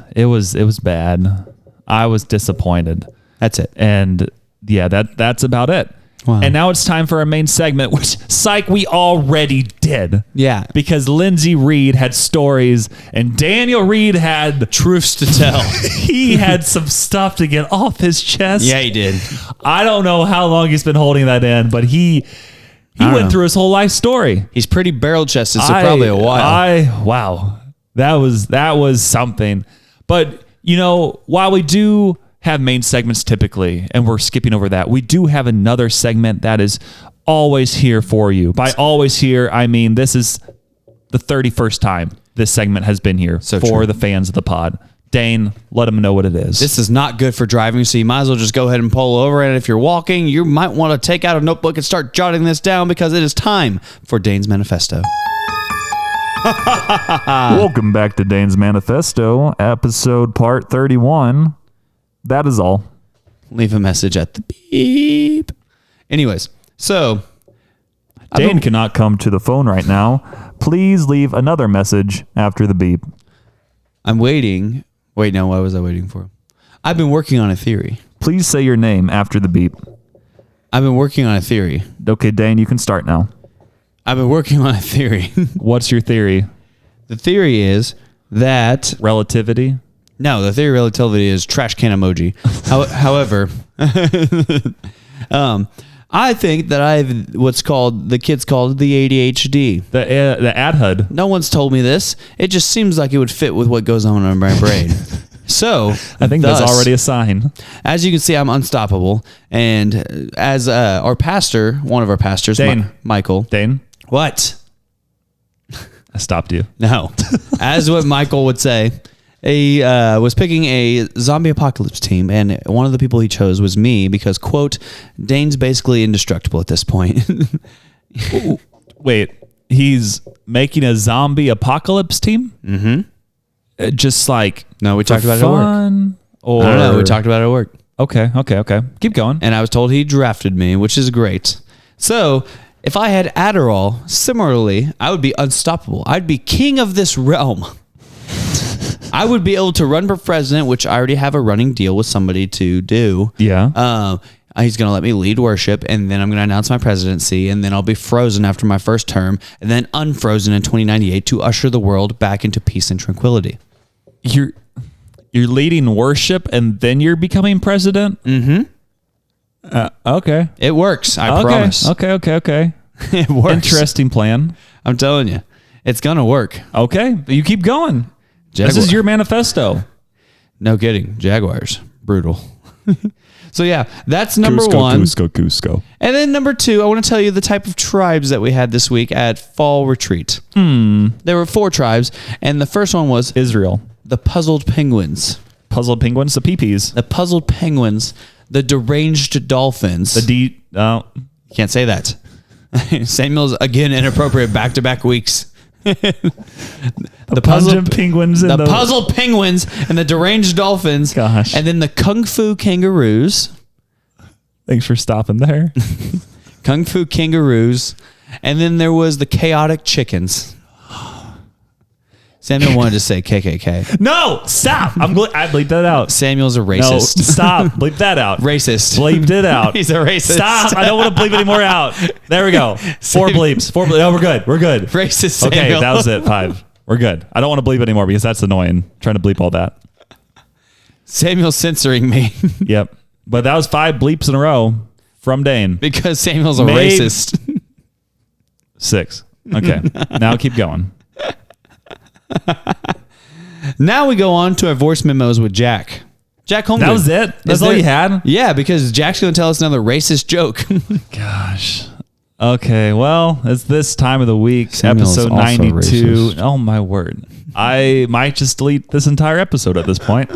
bad. I was disappointed. That's it. And yeah, that's about it. Wow. And now it's time for our main segment, which, psych, we already did. Yeah. Because Lindsey Reed had stories and Daniel Reed had truths to tell. He had some stuff to get off his chest. Yeah, he did. I don't know how long he's been holding that in, but he went through his whole life story. He's pretty barrel chested, so probably a while. Wow. That was something. But, while we do have main segments typically, and we're skipping over that, we do have another segment that is always here for you. By always here, I mean this is the 31st time this segment has been here for the fans of the pod. Dane, let them know what it is. This is not good for driving, so you might as well just go ahead and pull over. And if you're walking, you might want to take out a notebook and start jotting this down because it is time for Dane's Manifesto. Welcome back to Dane's Manifesto, episode part 31. That is all. Leave a message at the beep. Anyways, so Dane cannot come to the phone right now. Please leave another message after the beep. I'm waiting. Wait, no, what was I waiting for? I've been working on a theory. Please say your name after the beep. I've been working on a theory. Okay, Dane, you can start now. I've been working on a theory. What's your theory? The theory is that... Relativity? No, the theory of relativity is trash can emoji. However, I think that I have what's called, the kids called the ADHD. The ADHD. No one's told me this. It just seems like it would fit with what goes on in my brain. So I think that's already a sign. As you can see, I'm unstoppable. And as our pastor, one of our pastors, Dane. Michael. Dane? What? I stopped you. No. As what Michael would say, he was picking a zombie apocalypse team, and one of the people he chose was me because, quote, Dane's basically indestructible at this point. Wait, he's making a zombie apocalypse team? Mm-hmm. Just like... No, we talked about it at work. Or... I don't know, we talked about it at work. Okay. Keep going. And I was told he drafted me, which is great. So... if I had Adderall, similarly, I would be unstoppable. I'd be king of this realm. I would be able to run for president, which I already have a running deal with somebody to do. Yeah. He's going to let me lead worship, and then I'm going to announce my presidency, and then I'll be frozen after my first term, and then unfrozen in 2098 to usher the world back into peace and tranquility. You're leading worship, and then you're becoming president? Mm-hmm. Okay. It works. I promise. Okay. It works. Interesting plan. I'm telling you. It's going to work. Okay. You keep going. This is your manifesto. No kidding. Jaguars. Brutal. So yeah, that's number one. Cusco. And then number two, I want to tell you the type of tribes that we had this week at Fall Retreat. There were 4 tribes, and the first one was Israel. The Puzzled Penguins. Puzzled penguins, the peepees. The Puzzled Penguins. The Deranged Dolphins. Can't say that. Samuel's, again, inappropriate back-to-back weeks. The Puzzled Penguins. The Puzzled Penguins and the Deranged Dolphins. Gosh. And then the Kung Fu Kangaroos. Thanks for stopping there. Kung Fu Kangaroos. And then there was the Chaotic Chickens. Samuel wanted to say KKK. No, stop. I bleeped that out. Samuel's a racist. No, stop. Bleep that out. Racist. Bleeped it out. He's a racist. Stop. I don't want to bleep any more out. There we go. 4 bleeps. 4 bleeps. No, we're good. Racist Samuel. Okay, that was it. 5. We're good. I don't want to bleep anymore because that's annoying. Trying to bleep all that. Samuel's censoring me. Yep. But that was 5 bleeps in a row from Dane. Because Samuel's a racist. 6. Okay. Now keep going. Now we go on to our voice memos with Jack. Jack Holmgren. That was it? That's all you had? Yeah, because Jack's going to tell us another racist joke. Gosh. Okay, well, it's this time of the week, Samuel's episode also 92. racist. Oh, my word. I might just delete this entire episode at this point.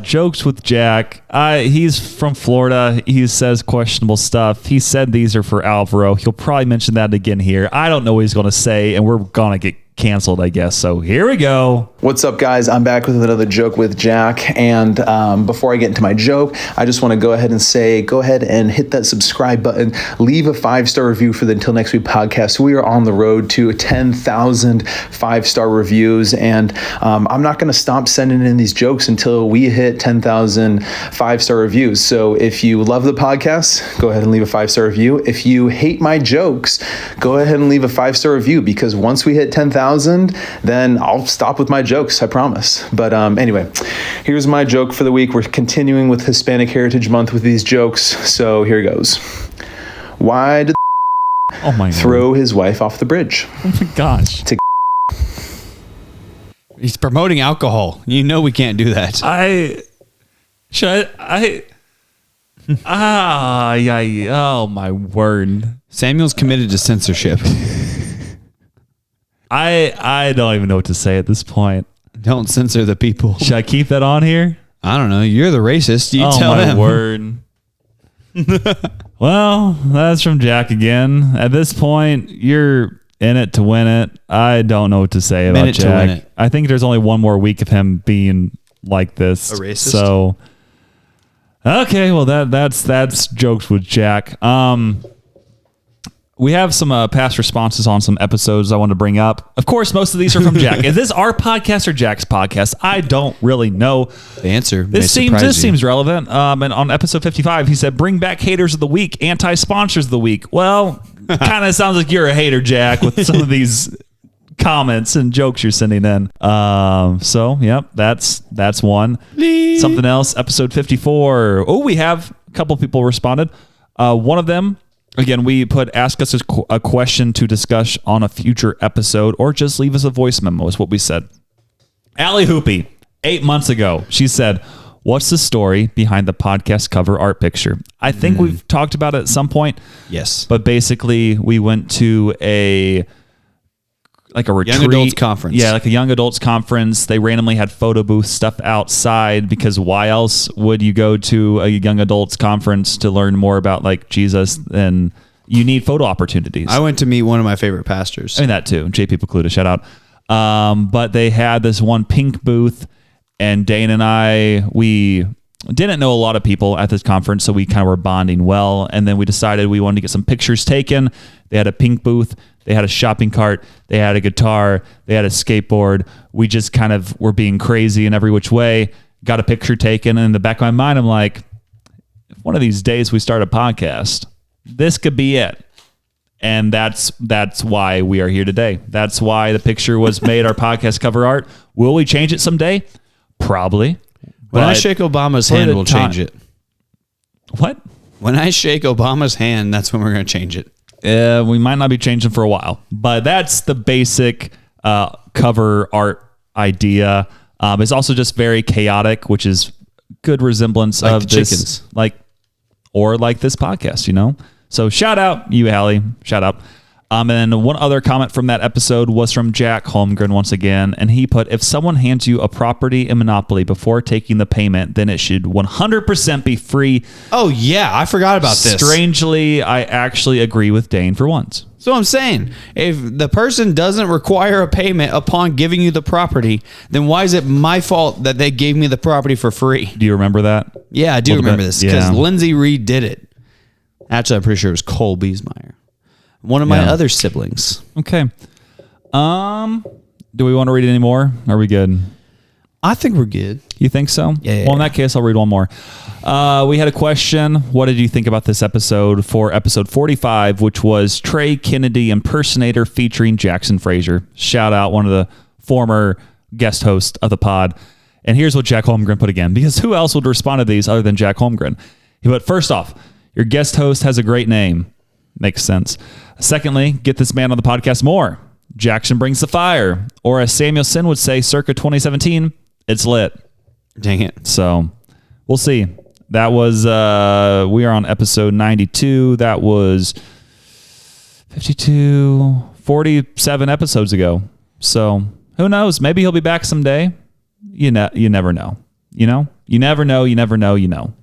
Jokes with Jack. He's from Florida. He says questionable stuff. He said these are for Alvaro. He'll probably mention that again here. I don't know what he's going to say, and we're going to get canceled, I guess. So here we go. What's up, guys? I'm back with another joke with Jack. And before I get into my joke, I just want to go ahead and say, go ahead and hit that subscribe button. Leave a 5-star review for the Until Next Week podcast. We are on the road to 10,000 5-star reviews. And I'm not going to stop sending in these jokes until we hit 10,000 5-star reviews. So if you love the podcast, go ahead and leave a 5-star review. If you hate my jokes, go ahead and leave a 5-star review, because once we hit 10,000, then I'll stop with my jokes, I promise. But anyway, here's my joke for the week. We're continuing with Hispanic Heritage Month with these jokes. So here goes. Why did throw his wife off the bridge? Oh my gosh. He's promoting alcohol. You know we can't do that. Oh my word. Samuel's committed to censorship. I don't even know what to say at this point. Don't censor the people. Should I keep that on here? I don't know. You're the racist. You tell them. Oh my word. Well, that's from Jack again. At this point, you're in it to win it. I don't know what to say about Minute Jack. to win it. I think there's only one more week of him being like this. A racist? So, okay, well that's jokes with Jack. We have some past responses on some episodes I want to bring up. Of course, most of these are from Jack. Is this our podcast or Jack's podcast? I don't really know. The answer This seems relevant. And on episode 55, he said, bring back haters of the week, anti-sponsors of the week. Well, kind of sounds like you're a hater, Jack, with some of these comments and jokes you're sending in. So, yep, that's one. Something else, episode 54. Oh, we have a couple people responded. One of them, again, we put ask us a question to discuss on a future episode or just leave us a voice memo is what we said. Allie Hoopy, 8 months ago, she said, what's the story behind the podcast cover art picture? I think we've talked about it at some point. Yes. But basically, we went to a retreat. Young adults conference. Yeah, like a young adults conference. They randomly had photo booth stuff outside because why else would you go to a young adults conference to learn more about like Jesus? And you need photo opportunities. I went to meet one of my favorite pastors. I mean, that too. JP Pecluda, shout out. But they had this one pink booth, and Dane and I, we didn't know a lot of people at this conference, so we kind of were bonding well. And then we decided we wanted to get some pictures taken. They had a pink booth. They had a shopping cart. They had a guitar. They had a skateboard. We just kind of were being crazy in every which way. Got a picture taken. And in the back of my mind, I'm like, if one of these days we start a podcast, this could be it. And that's why we are here today. That's why the picture was made our podcast cover art. Will we change it someday? Probably. When I shake Obama's hand, we'll change it. What? When I shake Obama's hand, that's when we're going to change it. We might not be changing for a while, but that's the basic cover art idea. It's also just very chaotic, which is good resemblance like of the this, chickens. like this podcast, you know? So shout out you, Hallie. Shout out. And then one other comment from that episode was from Jack Holmgren once again. And he put, if someone hands you a property in Monopoly before taking the payment, then it should 100% be free. Oh, yeah. I forgot about this. Strangely, I actually agree with Dane for once. So I'm saying, if the person doesn't require a payment upon giving you the property, then why is it my fault that they gave me the property for free? Do you remember that? Yeah, I do remember this because Yeah. Lindsey redid it. Actually, I'm pretty sure it was Cole Biesmeyer. One of my other siblings. Okay. Do we want to read any more? Are we good? I think we're good. You think so? Yeah. Well, in that case, I'll read one more. We had a question. What did you think about this episode for episode 45, which was Trey Kennedy impersonator featuring Jackson Frazier? Shout out one of the former guest hosts of the pod. And here's what Jack Holmgren put again, because who else would respond to these other than Jack Holmgren? He put, first off, your guest host has a great name. Makes sense. Secondly, get this man on the podcast more. Jackson brings the fire. Or as Samuel Sin would say, circa 2017, it's lit. Dang it. So we'll see. That was, we are on episode 92. That was 52, 47 episodes ago. So who knows? Maybe he'll be back someday. You never know. You know? You never know. You never know. You know.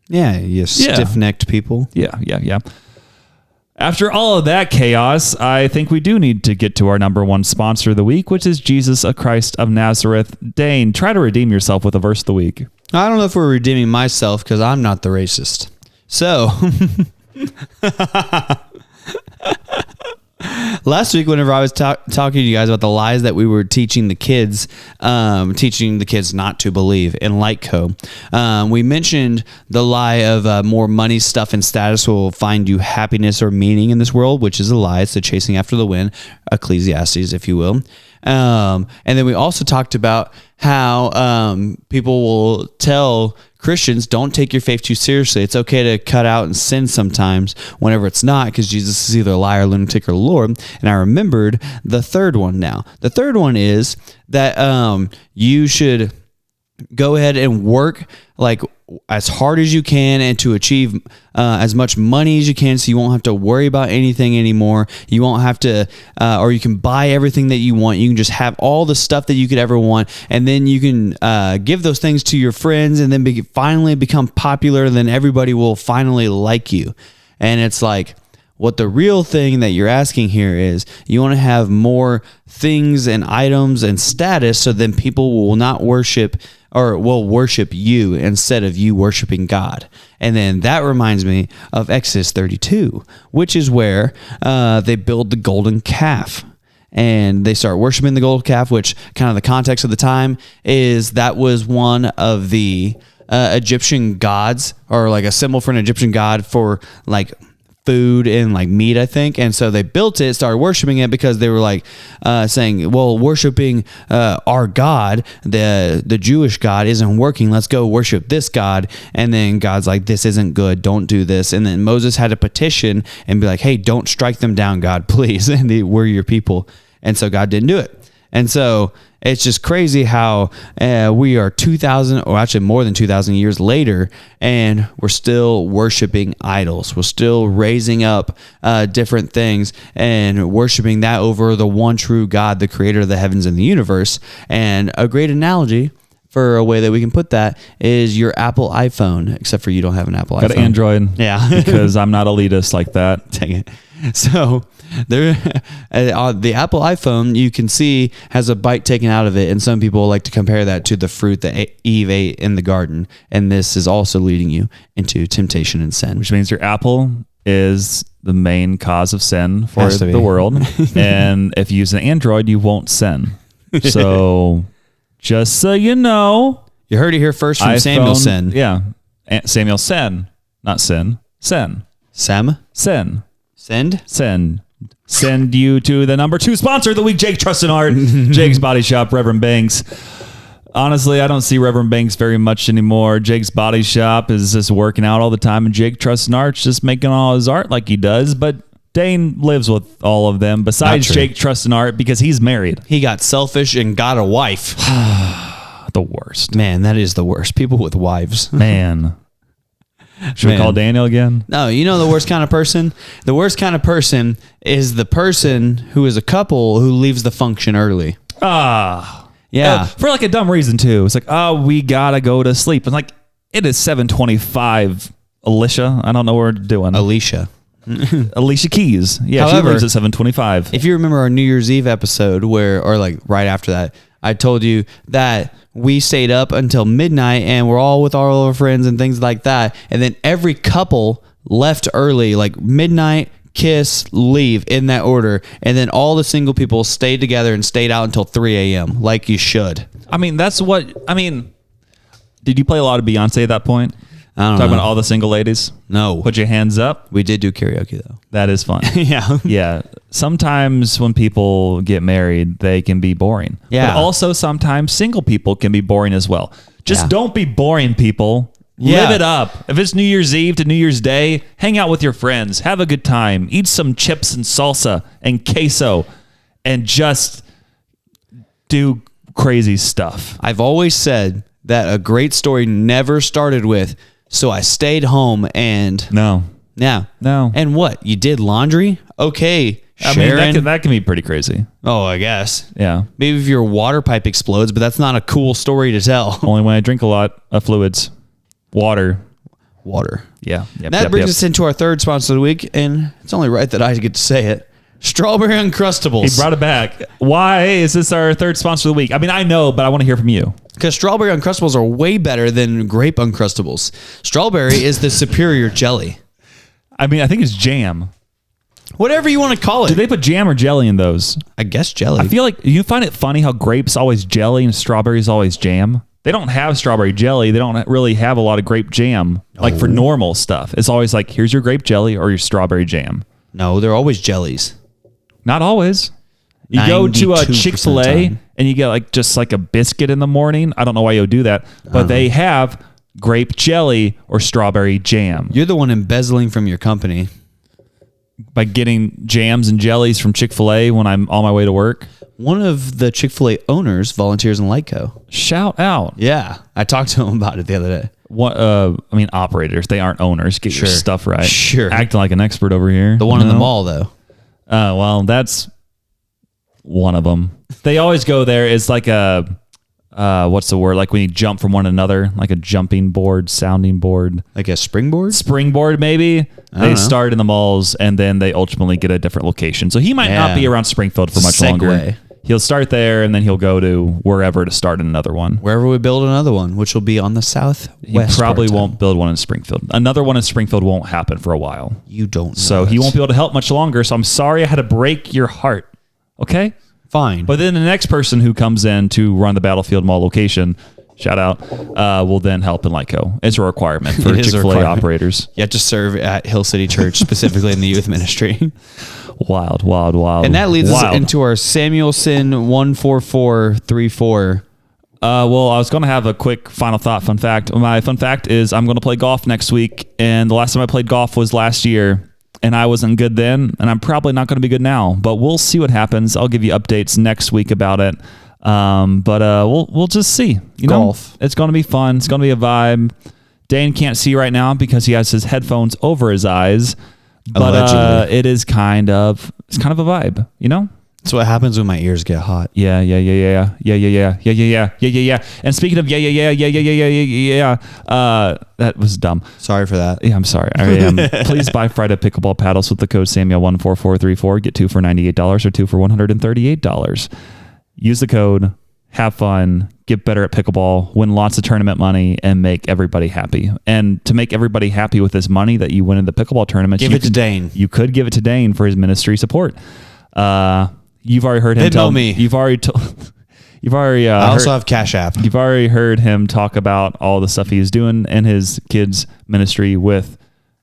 Yeah, you stiff-necked people. Yeah. After all of that chaos, I think we do need to get to our number one sponsor of the week, which is Jesus Christ of Nazareth. Dane, try to redeem yourself with a verse of the week. I don't know if we're redeeming myself because I'm not the racist. So, last week, whenever I was talking to you guys about the lies that we were teaching the kids not to believe in Lightco, we mentioned the lie of more money, stuff, and status will find you happiness or meaning in this world, which is a lie. It's the chasing after the wind, Ecclesiastes, if you will. And then we also talked about how people will tell Christians, don't take your faith too seriously. It's okay to cut out and sin sometimes whenever it's not, because Jesus is either a liar, lunatic, or Lord. And I remembered the third one now. The third one is that you should go ahead and work like as hard as you can and to achieve as much money as you can, so you won't have to worry about anything anymore. You won't have to, or you can buy everything that you want. You can just have all the stuff that you could ever want, and then you can give those things to your friends, and then finally become popular, and then everybody will finally like you. And it's like, what the real thing that you're asking here is, you want to have more things and items and status, so then people will not worship or will worship you instead of you worshiping God. And then that reminds me of Exodus 32, which is where they build the golden calf. And they start worshiping the golden calf, which kind of the context of the time is that was one of the Egyptian gods, or like a symbol for an Egyptian god for like food and like meat, I think. And so they built it, started worshiping it because they were like saying, well, worshiping our God, the Jewish God, isn't working. Let's go worship this God. And then God's like, this isn't good. Don't do this. And then Moses had to petition and be like, hey, don't strike them down, God, please. And we're your people. And so God didn't do it. And so it's just crazy how we are 2,000, or actually more than 2,000 years later, and we're still worshiping idols. We're still raising up different things and worshiping that over the one true God, the creator of the heavens and the universe. And a great analogy for a way that we can put that is your Apple iPhone, except for you don't have an Apple iPhone. Got an Android. Yeah. Because I'm not elitist like that. Dang it. So there, the Apple iPhone, you can see, has a bite taken out of it, and some people like to compare that to the fruit that Eve ate in the garden, and this is also leading you into temptation and sin. Which means your Apple is the main cause of sin for the world, and if you use an Android, you won't sin. So just so you know. You heard it here first from Samuel Sen. Yeah. Samuel Sen, not sin. Sen. Sem? Sen. Send? Send. Send you to the number 2 sponsor of the week, Jake Trust and Art, Jake's Body Shop, Reverend Banks. Honestly, I don't see Reverend Banks very much anymore. Jake's Body Shop is just working out all the time, and Jake Trust and Art's just making all his art like he does, but Dane lives with all of them besides Jake Trust and Art because he's married. He got selfish and got a wife. The worst. Man, that is the worst. People with wives. Man. Should we call Daniel again? No, you know the worst kind of person? The worst kind of person is the person who is a couple who leaves the function early. Yeah. For like a dumb reason too. It's like, oh, we gotta go to sleep. And like, it is 7:25. Alicia, I don't know what we're doing. Alicia Keys. Yeah, however, she leaves at 7:25. If you remember our New Year's Eve episode or like right after that, I told you that we stayed up until midnight and we're all with all our friends and things like that. And then every couple left early, like midnight, kiss, leave in that order. And then all the single people stayed together and stayed out until 3 a.m. like you should. I mean, did you play a lot of Beyonce at that point? I don't know. Talking about all the single ladies? No. Put your hands up. We did do karaoke though. That is fun. Yeah. Yeah. Sometimes when people get married, they can be boring. Yeah. But also sometimes single people can be boring as well. Just don't be boring, people. Yeah. Live it up. If it's New Year's Eve to New Year's Day, hang out with your friends. Have a good time. Eat some chips and salsa and queso and just do crazy stuff. I've always said that a great story never started with, so I stayed home and... No. Yeah. No. And what? You did laundry? Okay, Sharon. I mean, that can be pretty crazy. Oh, I guess. Yeah. Maybe if your water pipe explodes, but that's not a cool story to tell. Only when I drink a lot of fluids. Water. Yeah. Yep, That brings us into our third sponsor of the week, and it's only right that I get to say it. Strawberry Uncrustables. He brought it back. Why is this our third sponsor of the week? I mean, I know, but I want to hear from you. Because strawberry Uncrustables are way better than grape Uncrustables. Strawberry is the superior jelly. I mean, I think it's jam. Whatever you want to call it. Do they put jam or jelly in those? I guess jelly. I feel like you find it funny how grape's always jelly and strawberry's always jam. They don't have strawberry jelly. They don't really have a lot of grape jam. Like for normal stuff. It's always like, here's your grape jelly or your strawberry jam. No, they're always jellies. Not always. You go to a Chick-fil-A and you get like just like a biscuit in the morning. I don't know why you'll do that, but they have grape jelly or strawberry jam. You're the one embezzling from your company. By getting jams and jellies from Chick-fil-A when I'm on my way to work. One of the Chick-fil-A owners volunteers in Lyco. Shout out. Yeah. I talked to him about it the other day. What? I mean, operators. They aren't owners. Get your stuff right. Sure. Acting like an expert over here. The one in the mall, though. Well, that's one of them. They always go there. It's like a, what's the word? Like when you jump from one another, like a jumping board, sounding board. Like a springboard? Springboard, maybe. They start in the malls and then they ultimately get a different location. So he might not be around Springfield for much longer. he'll start there, and then he'll go to wherever to start another one. Wherever we build another one, which will be on the southwest. He probably won't build one in Springfield. Another one in Springfield won't happen for a while. You don't know So he won't be able to help much longer. So I'm sorry I had to break your heart. Okay? Fine. But then the next person who comes in to run the Battlefield Mall location, shout out, will then help in Lyco. It's a requirement for Chick-fil-A operators. You have to serve at Hill City Church, specifically in the youth ministry. Wild, wild, wild. And that leads us into our Samuelson 14434. Well, I was going to have a quick final thought, fun fact. My fun fact is I'm going to play golf next week. And the last time I played golf was last year. And I wasn't good then. And I'm probably not going to be good now. But we'll see what happens. I'll give you updates next week about it. But we'll just see. Golf. It's going to be fun. It's going to be a vibe. Dane can't see right now because he has his headphones over his eyes. But it is kind of a vibe, That's what happens when my ears get hot. Yeah. And speaking of that was dumb. Sorry for that. Yeah, I'm sorry. I am. Please buy Friday Pickleball paddles with the code Samuel14434. Get 2 for $98 or 2 for $138. Use the code. Have fun. Get better at pickleball. Win lots of tournament money and make everybody happy. And to make everybody happy with this money that you win in the pickleball tournament, give it to Dane. You could give it to Dane for his ministry support. You've already heard him tell me. You've already I also have Cash App. You've already heard him talk about all the stuff he's doing in his kids' ministry with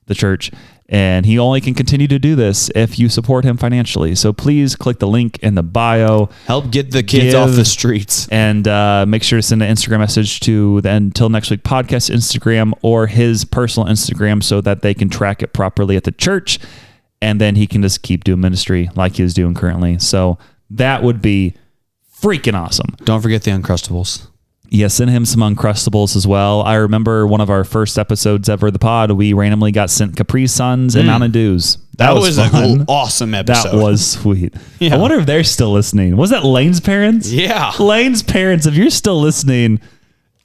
the church. And he only can continue to do this if you support him financially. So please click the link in the bio. Help get the kids off the streets. And make sure to send an Instagram message to the Until Next Week podcast Instagram or his personal Instagram so that they can track it properly at the church. And then he can just keep doing ministry like he is doing currently. So that would be freaking awesome. Don't forget the Uncrustables. Yeah, send him some Uncrustables as well. I remember one of our first episodes ever of the pod, we randomly got sent Capri Suns and Mountain Dews. That was an awesome episode. That was sweet. Yeah. I wonder if they're still listening. Was that Lane's parents? Yeah. Lane's parents, if you're still listening,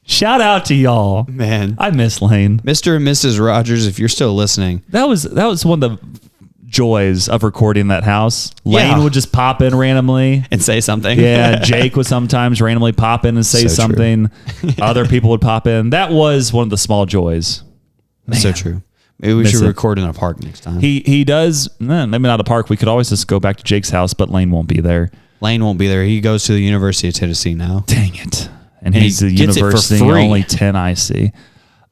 shout out to y'all. Man. I miss Lane. Mr. and Mrs. Rogers, if you're still listening. That was one of the joys of recording that house. Lane would just pop in randomly and say something. Yeah, Jake would sometimes randomly pop in and say something. Other people would pop in. That was one of the small joys. Man. So true. Maybe we should record in a park next time. He does. Maybe not a park. We could always just go back to Jake's house, but Lane won't be there. Lane won't be there. He goes to the University of Tennessee now. Dang it. And he's the university only 10 I see.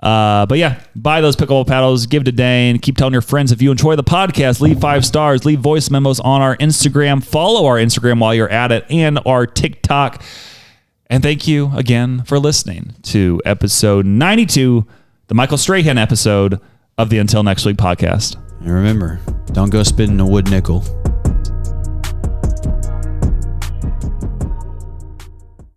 But yeah, buy those pickleball paddles, give it to Dane, keep telling your friends if you enjoy the podcast, leave 5 stars, leave voice memos on our Instagram, follow our Instagram while you're at it, and our TikTok. And thank you again for listening to episode 92, the Michael Strahan episode of the Until Next Week podcast. And remember, don't go spitting a wood nickel.